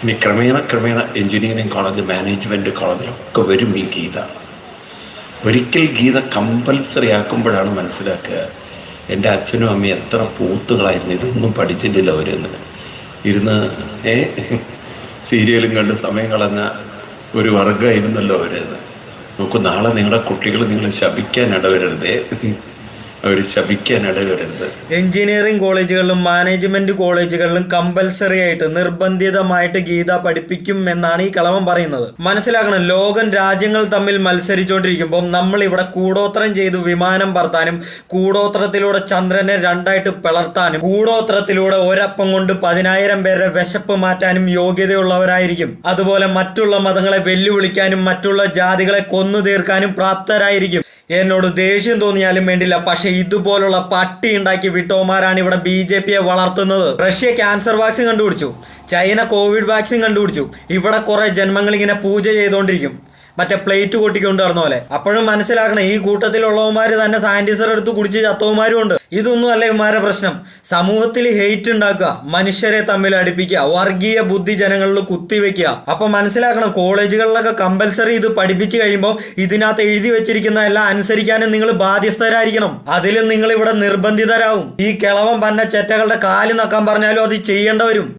ഇനി ക്രമേണ engineering college, management കോളേജിലൊക്കെ വരും ഈ ഗീത. ഒരിക്കൽ ഗീത കമ്പൽസറി ആക്കുമ്പോഴാണ് മനസ്സിലാക്കുക എൻ്റെ അച്ഛനും അമ്മയും എത്ര പൂത്തുകളായിരുന്നു, ഇതൊന്നും പഠിച്ചിട്ടില്ല അവരെന്ന്. ഇരുന്ന് സീരിയലും കണ്ട് സമയം കളഞ്ഞ ഒരു വർഗ്ഗമായിരുന്നല്ലോ അവരെന്ന്. നോക്കൂ, നാളെ നിങ്ങളുടെ കുട്ടികൾ നിങ്ങൾ ശപിക്കാൻ ഇടവരരുതേ, അവർ ശപിക്കാൻ ഇടവരരുത്. എഞ്ചിനീയറിംഗ് കോളേജുകളിലും മാനേജ്മെന്റ് കോളേജുകളിലും കമ്പൽസറി ആയിട്ട് നിർബന്ധിതമായിട്ട് ഗീത പഠിപ്പിക്കും എന്നാണ് ഈ കളവൻ പറയുന്നത്. മനസ്സിലാക്കണം, ലോകം രാജ്യങ്ങൾ തമ്മിൽ മത്സരിച്ചുകൊണ്ടിരിക്കുമ്പോൾ നമ്മൾ ഇവിടെ കൂടോത്രം ചെയ്ത് വിമാനം പറത്താനും കൂടോത്രത്തിലൂടെ ചന്ദ്രനെ രണ്ടായിട്ട് പിളർത്താനും കൂടോത്രത്തിലൂടെ ഒരപ്പം കൊണ്ട് 10,000 പേരുടെ വിശപ്പ് മാറ്റാനും യോഗ്യതയുള്ളവരായിരിക്കും. അതുപോലെ മറ്റുള്ള മതങ്ങളെ വെല്ലുവിളിക്കാനും മറ്റുള്ള ജാതികളെ കൊന്നു തീർക്കാനും പ്രാപ്തരായിരിക്കും. എന്നോട് ദേഷ്യം തോന്നിയാലും വേണ്ടില്ല, പക്ഷെ ഇതുപോലുള്ള പട്ടി ഉണ്ടാക്കി വിട്ടോമാരാണ് ഇവിടെ BJP വളർത്തുന്നത്. റഷ്യ ക്യാൻസർ വാക്സിൻ കണ്ടുപിടിച്ചു, ചൈന കോവിഡ് വാക്സിൻ കണ്ടുപിടിച്ചു. ഇവിടെ കുറെ ജന്മങ്ങൾ ഇങ്ങനെ പൂജ ചെയ്തുകൊണ്ടിരിക്കും, മറ്റേ പ്ലേറ്റ് കൊട്ടിക്കൊണ്ട് നടന്ന പോലെ. അപ്പോഴും മനസ്സിലാക്കണം, ഈ കൂട്ടത്തിലുള്ളവന്മാര് തന്നെ സാനിറ്റൈസർ എടുത്ത് കുടിച്ച് ചത്തവന്മാരും ഉണ്ട്. ഇതൊന്നും അല്ല ഇവന്മാരുടെ പ്രശ്നം. സമൂഹത്തിൽ ഹെയ്റ്റ് ഉണ്ടാക്കുക, മനുഷ്യരെ തമ്മിൽ അടുപ്പിക്കുക, വർഗീയ ബുദ്ധി ജനങ്ങളിൽ കുത്തിവെക്കുക. അപ്പൊ മനസ്സിലാക്കണം, കോളേജുകളിലൊക്കെ കമ്പൽസറി ഇത് പഠിപ്പിച്ചു കഴിയുമ്പോൾ ഇതിനകത്ത് എഴുതി വെച്ചിരിക്കുന്ന എല്ലാം അനുസരിക്കാനും നിങ്ങൾ ബാധ്യസ്ഥരായിരിക്കണം. അതിലും നിങ്ങൾ ഇവിടെ നിർബന്ധിതരാകും. ഈ കിളവൻ പന്ന ചെറ്റകളുടെ കാല് നക്കാൻ പറഞ്ഞാലും അത് ചെയ്യേണ്ടി വരും.